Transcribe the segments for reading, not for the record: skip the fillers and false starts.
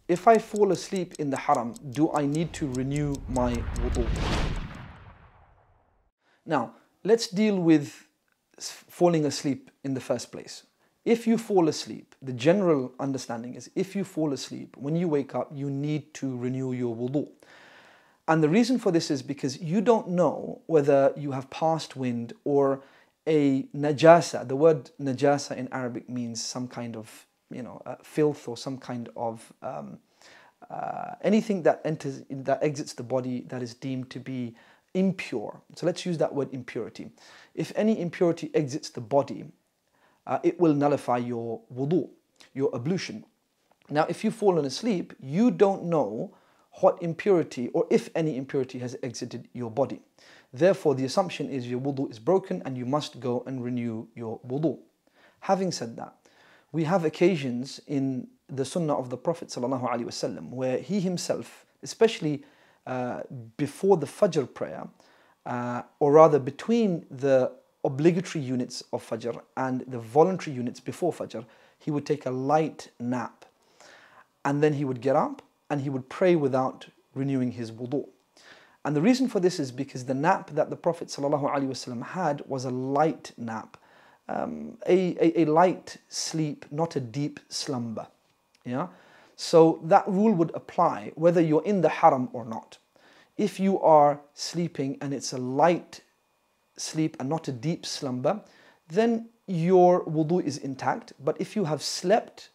If I fall asleep in the haram, do I need to renew my wudhu? Now, let's deal with falling asleep in the first place. If you fall asleep, the general understanding is if you fall asleep, when you wake up, you need to renew your wudhu. And the reason for this is because you don't know whether you have passed wind or a najasa. The word najasa in Arabic means some kind of, filth or some kind of anything that exits the body that is deemed to be impure. So let's use that word impurity. If any impurity exits the body, it will nullify your wudu, your ablution. Now, if you've fallen asleep, you don't know what impurity or if any impurity has exited your body. Therefore, the assumption is your wudu is broken and you must go and renew your wudu. Having said that, we have occasions in the sunnah of the Prophet ﷺ where he himself, especially before the Fajr prayer, or rather between the obligatory units of Fajr and the voluntary units before Fajr, he would take a light nap. And then he would get up and he would pray without renewing his wudu. And the reason for this is because the nap that the Prophet ﷺ had was a light nap, a light sleep, not a deep slumber. Yeah? So that rule would apply whether you're in the haram or not. If you are sleeping and it's a light sleep and not a deep slumber, then your wudu is intact. But if you have slept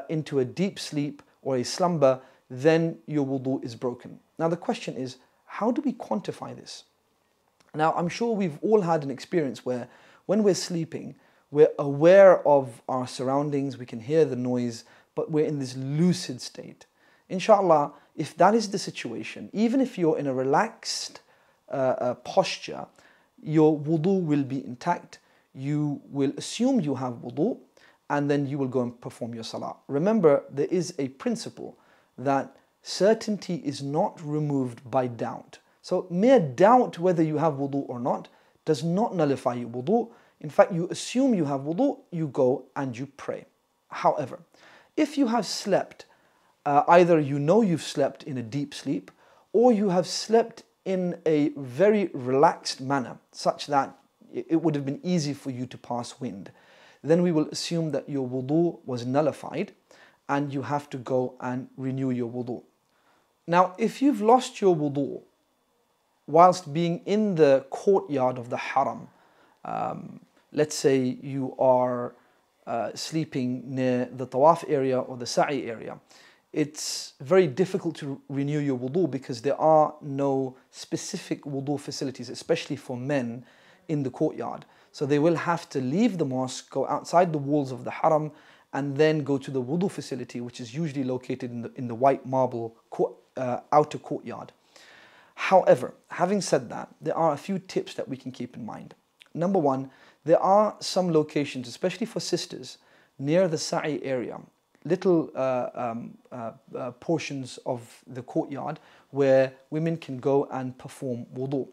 into a deep sleep or a slumber, then your wudu is broken. Now the question is, how do we quantify this? Now I'm sure we've all had an experience where when we're sleeping, we're aware of our surroundings, we can hear the noise, but we're in this lucid state. Inshallah, if that is the situation, even if you're in a relaxed posture, your wudu will be intact. You will assume you have wudu, and then you will go and perform your salah. Remember, there is a principle that certainty is not removed by doubt. So mere doubt whether you have wudu or not does not nullify your wudu. In fact, you assume you have wudu, you go and you pray. However, if you have slept, either you know you've slept in a deep sleep, or you have slept in a very relaxed manner, such that it would have been easy for you to pass wind, then we will assume that your wudu was nullified and you have to go and renew your wudu. Now, if you've lost your wudu whilst being in the courtyard of the haram, let's say you are sleeping near the tawaf area or the sa'i area, it's very difficult to renew your wudu because there are no specific wudu facilities, especially for men in the courtyard. So they will have to leave the mosque, go outside the walls of the haram, and then go to the wudu facility, which is usually located in the white marble outer courtyard. However, having said that, there are a few tips that we can keep in mind. Number one, there are some locations, especially for sisters, near the sa'i area, little portions of the courtyard where women can go and perform wudu.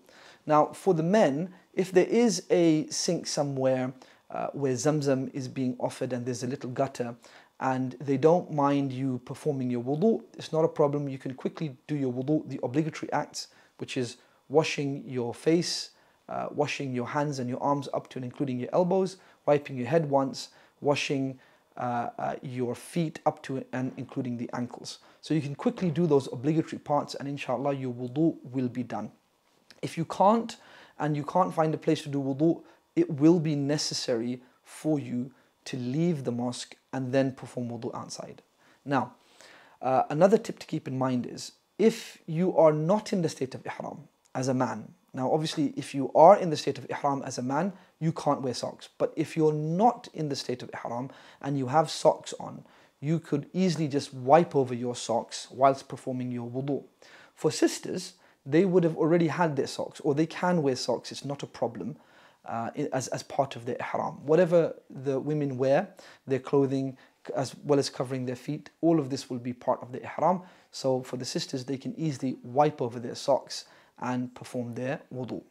Now, for the men, if there is a sink somewhere where Zamzam is being offered and there's a little gutter and they don't mind you performing your wudu, it's not a problem. You can quickly do your wudu, the obligatory acts, which is washing your face, washing your hands and your arms up to and including your elbows, wiping your head once, washing your feet up to and including the ankles. So you can quickly do those obligatory parts and inshallah your wudu will be done. If you can't and you can't find a place to do wudu, it will be necessary for you to leave the mosque and then perform wudu outside. Now, another tip to keep in mind is if you are not in the state of ihram as a man. Now, obviously, if you are in the state of ihram as a man, you can't wear socks. But if you're not in the state of ihram and you have socks on, you could easily just wipe over your socks whilst performing your wudu. For sisters, they would have already had their socks, or they can wear socks, it's not a problem as part of their ihram. Whatever the women wear, their clothing, as well as covering their feet, all of this will be part of the ihram. So for the sisters, they can easily wipe over their socks and perform their wudu.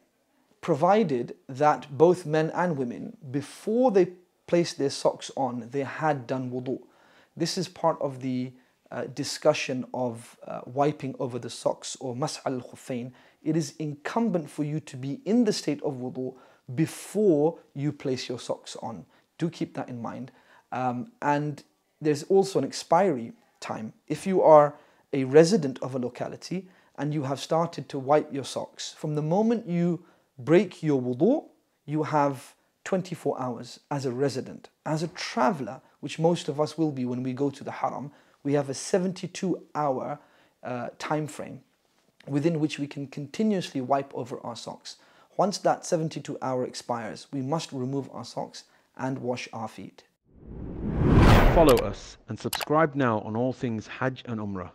Provided that both men and women, before they placed their socks on, they had done wudu. This is part of the discussion of wiping over the socks or mas'al al-khuffayn, it is incumbent for you to be in the state of wudu before you place your socks on. Do keep that in mind. And there's also an expiry time. If you are a resident of a locality and you have started to wipe your socks, from the moment you break your wudu, you have 24 hours as a resident. As a traveler, which most of us will be when we go to the Haram, we have a 72-hour time frame within which we can continuously wipe over our socks. Once that 72-hour expires, we must remove our socks and wash our feet. Follow us and subscribe now on all things Hajj and Umrah.